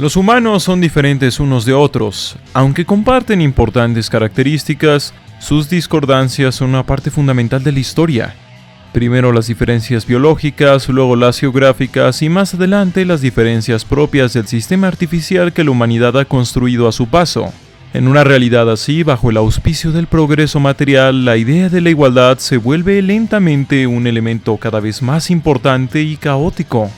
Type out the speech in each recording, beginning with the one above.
Los humanos son diferentes unos de otros, aunque comparten importantes características, sus discordancias son una parte fundamental de la historia. Primero las diferencias biológicas, luego las geográficas y más adelante las diferencias propias del sistema artificial que la humanidad ha construido a su paso. En una realidad así, bajo el auspicio del progreso material, la idea de la igualdad se vuelve lentamente un elemento cada vez más importante y caótico.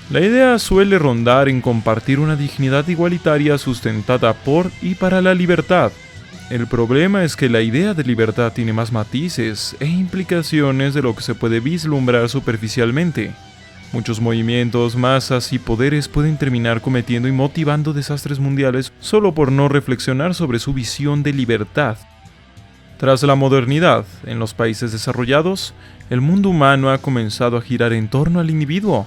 La idea suele rondar en compartir una dignidad igualitaria sustentada por y para la libertad. El problema es que la idea de libertad tiene más matices e implicaciones de lo que se puede vislumbrar superficialmente. Muchos movimientos, masas y poderes pueden terminar cometiendo y motivando desastres mundiales solo por no reflexionar sobre su visión de libertad. Tras la modernidad, en los países desarrollados, el mundo humano ha comenzado a girar en torno al individuo,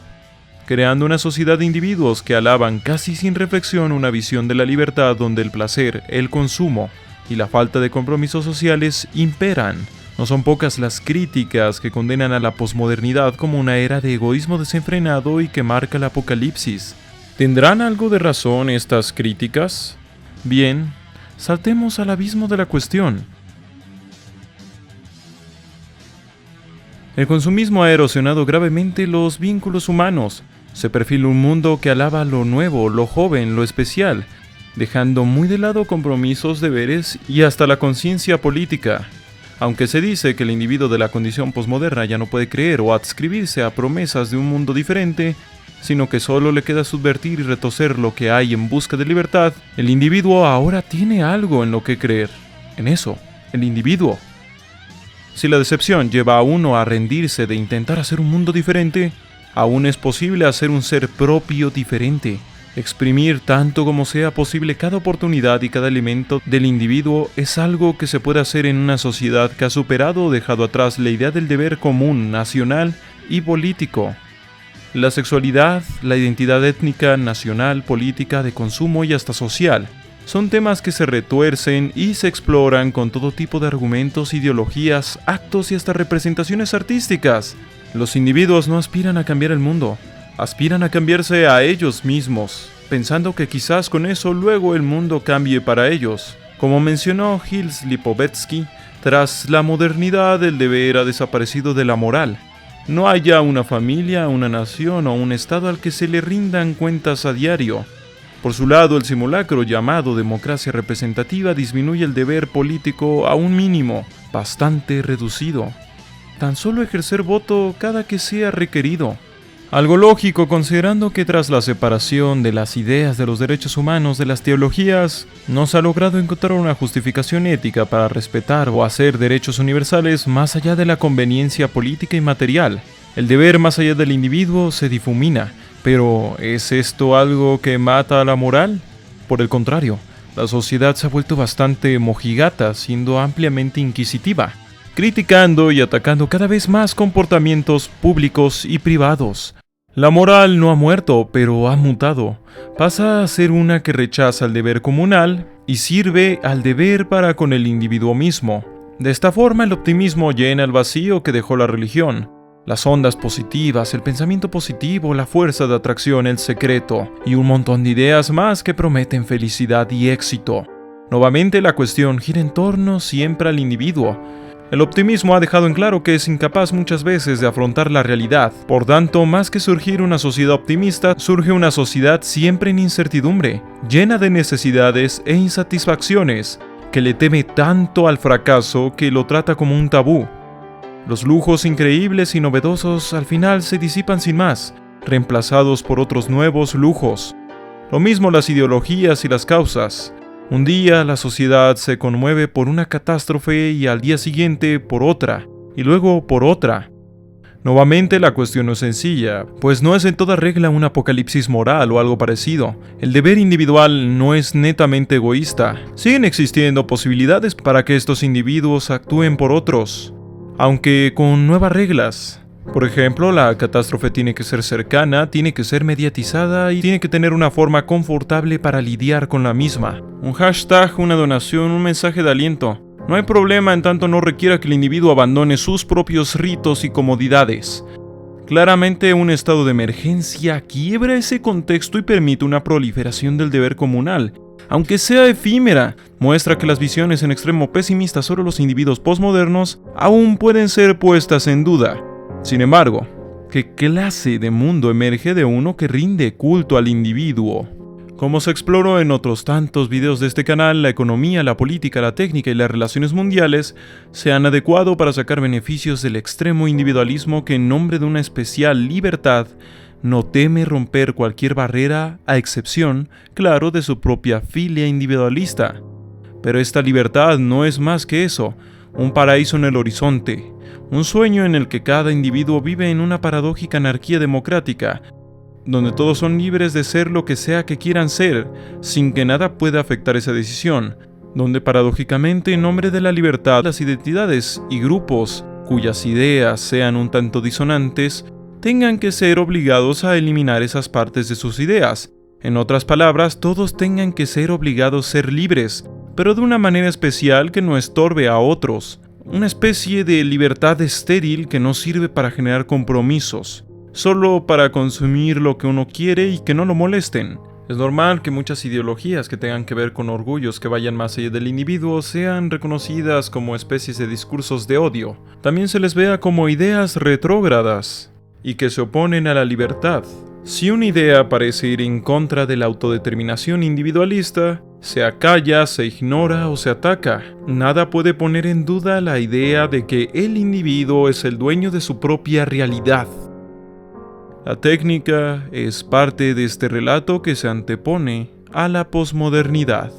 creando una sociedad de individuos que alaban casi sin reflexión una visión de la libertad donde el placer, el consumo y la falta de compromisos sociales imperan. No son pocas las críticas que condenan a la posmodernidad como una era de egoísmo desenfrenado y que marca el apocalipsis. ¿Tendrán algo de razón estas críticas? Bien, saltemos al abismo de la cuestión. El consumismo ha erosionado gravemente los vínculos humanos. Se perfila un mundo que alaba lo nuevo, lo joven, lo especial, dejando muy de lado compromisos, deberes y hasta la conciencia política. Aunque se dice que el individuo de la condición posmoderna ya no puede creer o adscribirse a promesas de un mundo diferente, sino que solo le queda subvertir y retorcer lo que hay en busca de libertad, el individuo ahora tiene algo en lo que creer. En eso, el individuo. Si la decepción lleva a uno a rendirse de intentar hacer un mundo diferente, aún es posible hacer un ser propio diferente. Exprimir tanto como sea posible cada oportunidad y cada elemento del individuo es algo que se puede hacer en una sociedad que ha superado o dejado atrás la idea del deber común, nacional y político. La sexualidad, la identidad étnica, nacional, política, de consumo y hasta social son temas que se retuercen y se exploran con todo tipo de argumentos, ideologías, actos y hasta representaciones artísticas. Los individuos no aspiran a cambiar el mundo, aspiran a cambiarse a ellos mismos, pensando que quizás con eso luego el mundo cambie para ellos. Como mencionó Gilles Lipovetsky, tras la modernidad el deber ha desaparecido de la moral. No hay ya una familia, una nación o un estado al que se le rindan cuentas a diario. Por su lado, el simulacro llamado democracia representativa disminuye el deber político a un mínimo, bastante reducido. Tan solo ejercer voto cada que sea requerido. Algo lógico considerando que tras la separación de las ideas de los derechos humanos de las teologías, no se ha logrado encontrar una justificación ética para respetar o hacer derechos universales más allá de la conveniencia política y material. El deber más allá del individuo se difumina, pero ¿es esto algo que mata a la moral? Por el contrario, la sociedad se ha vuelto bastante mojigata, siendo ampliamente inquisitiva, criticando y atacando cada vez más comportamientos públicos y privados. La moral no ha muerto, pero ha mutado. Pasa a ser una que rechaza el deber comunal y sirve al deber para con el individuo mismo. De esta forma, el optimismo llena el vacío que dejó la religión. Las ondas positivas, el pensamiento positivo, la fuerza de atracción, el secreto y un montón de ideas más que prometen felicidad y éxito. Nuevamente la cuestión gira en torno siempre al individuo. El optimismo ha dejado en claro que es incapaz muchas veces de afrontar la realidad. Por tanto, más que surgir una sociedad optimista, surge una sociedad siempre en incertidumbre, llena de necesidades e insatisfacciones, que le teme tanto al fracaso que lo trata como un tabú. Los lujos increíbles y novedosos al final se disipan sin más, reemplazados por otros nuevos lujos. Lo mismo las ideologías y las causas. Un día la sociedad se conmueve por una catástrofe y al día siguiente por otra, y luego por otra. Nuevamente la cuestión no es sencilla, pues no es en toda regla un apocalipsis moral o algo parecido. El deber individual no es netamente egoísta. Siguen existiendo posibilidades para que estos individuos actúen por otros, aunque con nuevas reglas. Por ejemplo, la catástrofe tiene que ser cercana, tiene que ser mediatizada y tiene que tener una forma confortable para lidiar con la misma. Un hashtag, una donación, un mensaje de aliento. No hay problema en tanto no requiera que el individuo abandone sus propios ritos y comodidades. Claramente, un estado de emergencia quiebra ese contexto y permite una proliferación del deber comunal, aunque sea efímera. Muestra que las visiones en extremo pesimistas sobre los individuos postmodernos aún pueden ser puestas en duda. Sin embargo, ¿qué clase de mundo emerge de uno que rinde culto al individuo? Como se exploró en otros tantos videos de este canal, la economía, la política, la técnica y las relaciones mundiales se han adecuado para sacar beneficios del extremo individualismo que en nombre de una especial libertad no teme romper cualquier barrera, a excepción, claro, de su propia filia individualista. Pero esta libertad no es más que eso, un paraíso en el horizonte, un sueño en el que cada individuo vive en una paradójica anarquía democrática, donde todos son libres de ser lo que sea que quieran ser, sin que nada pueda afectar esa decisión, donde paradójicamente en nombre de la libertad las identidades y grupos cuyas ideas sean un tanto disonantes, tengan que ser obligados a eliminar esas partes de sus ideas. En otras palabras, todos tengan que ser obligados a ser libres, pero de una manera especial que no estorbe a otros. Una especie de libertad estéril que no sirve para generar compromisos, solo para consumir lo que uno quiere y que no lo molesten. Es normal que muchas ideologías que tengan que ver con orgullos que vayan más allá del individuo sean reconocidas como especies de discursos de odio. También se les vea como ideas retrógradas y que se oponen a la libertad. Si una idea parece ir en contra de la autodeterminación individualista, se acalla, se ignora o se ataca. Nada puede poner en duda la idea de que el individuo es el dueño de su propia realidad. La técnica es parte de este relato que se antepone a la posmodernidad.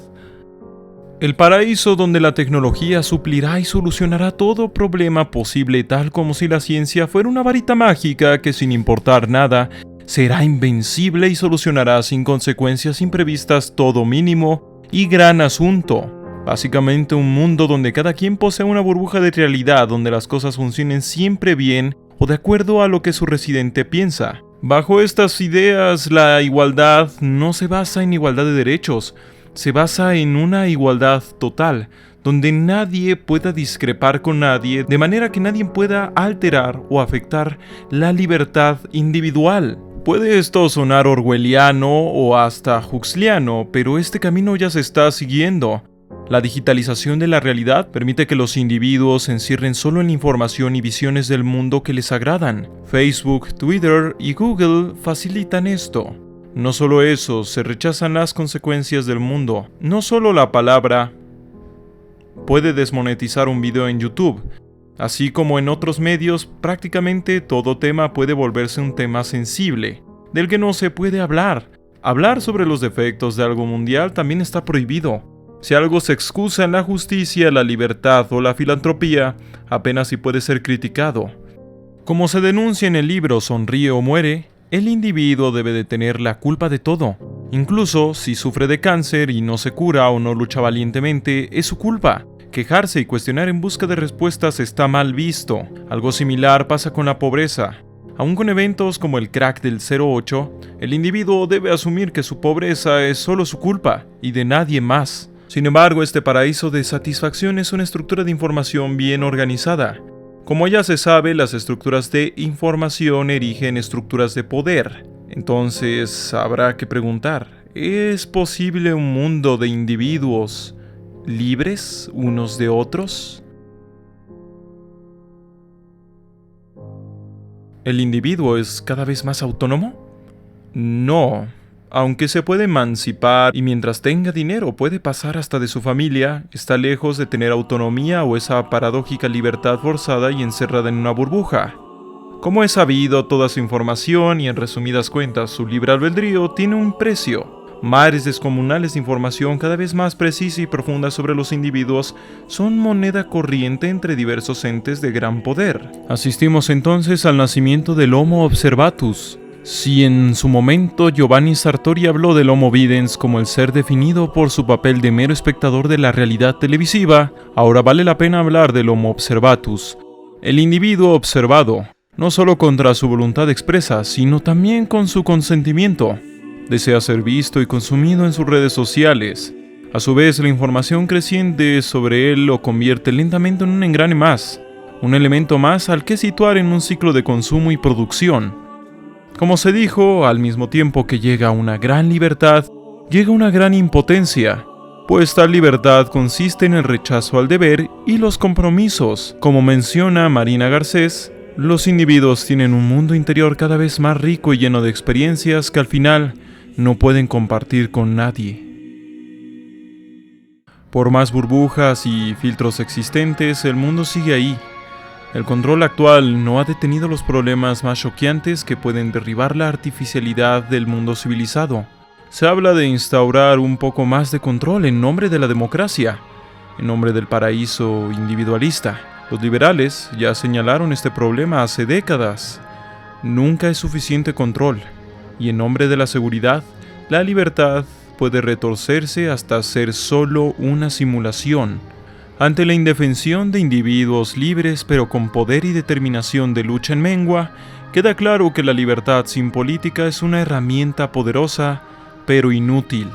El paraíso donde la tecnología suplirá y solucionará todo problema posible, tal como si la ciencia fuera una varita mágica que, sin importar nada, será invencible y solucionará sin consecuencias imprevistas todo mínimo y gran asunto. Básicamente un mundo donde cada quien posee una burbuja de realidad, donde las cosas funcionen siempre bien o de acuerdo a lo que su residente piensa. Bajo estas ideas, la igualdad no se basa en igualdad de derechos, se basa en una igualdad total, donde nadie pueda discrepar con nadie, de manera que nadie pueda alterar o afectar la libertad individual. Puede esto sonar orwelliano o hasta huxleano, pero este camino ya se está siguiendo. La digitalización de la realidad permite que los individuos se encierren solo en la información y visiones del mundo que les agradan. Facebook, Twitter y Google facilitan esto. No solo eso, se rechazan las consecuencias del mundo. No solo la palabra puede desmonetizar un video en YouTube. Así como en otros medios, prácticamente todo tema puede volverse un tema sensible, del que no se puede hablar. Hablar sobre los defectos de algo mundial también está prohibido. Si algo se excusa en la justicia, la libertad o la filantropía, apenas si puede ser criticado. Como se denuncia en el libro Sonríe o muere, el individuo debe de tener la culpa de todo. Incluso si sufre de cáncer y no se cura o no lucha valientemente, es su culpa. Quejarse y cuestionar en busca de respuestas está mal visto. Algo similar pasa con la pobreza. Aún con eventos como el crack del 08, el individuo debe asumir que su pobreza es solo su culpa y de nadie más. Sin embargo, este paraíso de satisfacción es una estructura de información bien organizada. Como ya se sabe, las estructuras de información erigen estructuras de poder. Entonces, habrá que preguntar, ¿es posible un mundo de individuos libres unos de otros? ¿El individuo es cada vez más autónomo? No. Aunque se puede emancipar y mientras tenga dinero puede pasar hasta de su familia, está lejos de tener autonomía o esa paradójica libertad forzada y encerrada en una burbuja. Como es sabido, toda su información y en resumidas cuentas su libre albedrío tiene un precio. Mares descomunales de información cada vez más precisa y profunda sobre los individuos son moneda corriente entre diversos entes de gran poder. Asistimos entonces al nacimiento del Homo observatus. Si en su momento Giovanni Sartori habló del Homo videns como el ser definido por su papel de mero espectador de la realidad televisiva, ahora vale la pena hablar del Homo observatus, el individuo observado, no solo contra su voluntad expresa, sino también con su consentimiento. Desea ser visto y consumido en sus redes sociales. A su vez, la información creciente sobre él lo convierte lentamente en un engrane más, un elemento más al que situar en un ciclo de consumo y producción. Como se dijo, al mismo tiempo que llega una gran libertad, llega una gran impotencia, pues tal libertad consiste en el rechazo al deber y los compromisos. Como menciona Marina Garcés, los individuos tienen un mundo interior cada vez más rico y lleno de experiencias que al final no pueden compartir con nadie. Por más burbujas y filtros existentes, el mundo sigue ahí. El control actual no ha detenido los problemas más choqueantes que pueden derribar la artificialidad del mundo civilizado. Se habla de instaurar un poco más de control en nombre de la democracia, en nombre del paraíso individualista. Los liberales ya señalaron este problema hace décadas. Nunca es suficiente control, y en nombre de la seguridad, la libertad puede retorcerse hasta ser solo una simulación. Ante la indefensión de individuos libres pero con poder y determinación de lucha en mengua, queda claro que la libertad sin política es una herramienta poderosa pero inútil,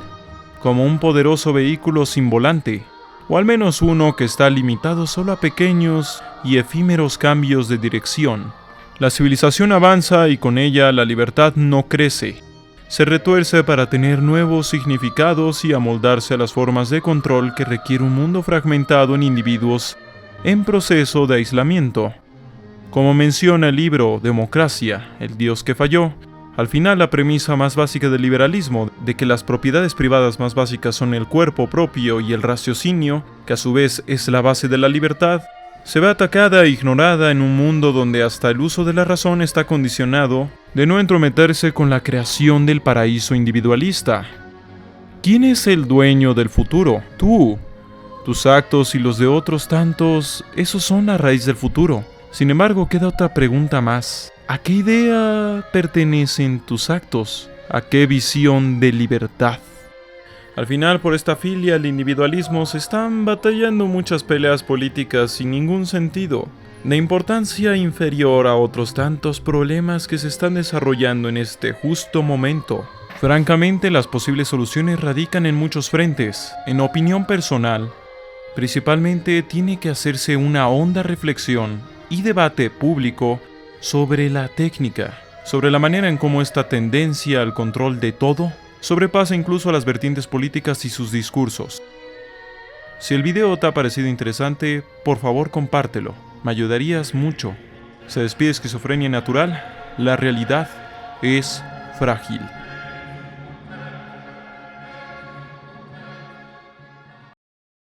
como un poderoso vehículo sin volante, o al menos uno que está limitado solo a pequeños y efímeros cambios de dirección. La civilización avanza y con ella la libertad no crece. Se retuerce para tener nuevos significados y amoldarse a las formas de control que requiere un mundo fragmentado en individuos en proceso de aislamiento. Como menciona el libro Democracia, el Dios que falló, al final la premisa más básica del liberalismo, de que las propiedades privadas más básicas son el cuerpo propio y el raciocinio, que a su vez es la base de la libertad, se ve atacada e ignorada en un mundo donde hasta el uso de la razón está condicionado de no entrometerse con la creación del paraíso individualista. ¿Quién es el dueño del futuro? Tú. Tus actos y los de otros tantos, esos son la raíz del futuro. Sin embargo, queda otra pregunta más. ¿A qué idea pertenecen tus actos? ¿A qué visión de libertad? Al final, por esta filia al individualismo se están batallando muchas peleas políticas sin ningún sentido, de importancia inferior a otros tantos problemas que se están desarrollando en este justo momento. Francamente, las posibles soluciones radican en muchos frentes. En opinión personal, principalmente tiene que hacerse una honda reflexión y debate público sobre la técnica, sobre la manera en cómo esta tendencia al control de todo sobrepasa incluso a las vertientes políticas y sus discursos. Si el video te ha parecido interesante, por favor compártelo, me ayudarías mucho. Se despide Esquizofrenia Natural, la realidad es frágil.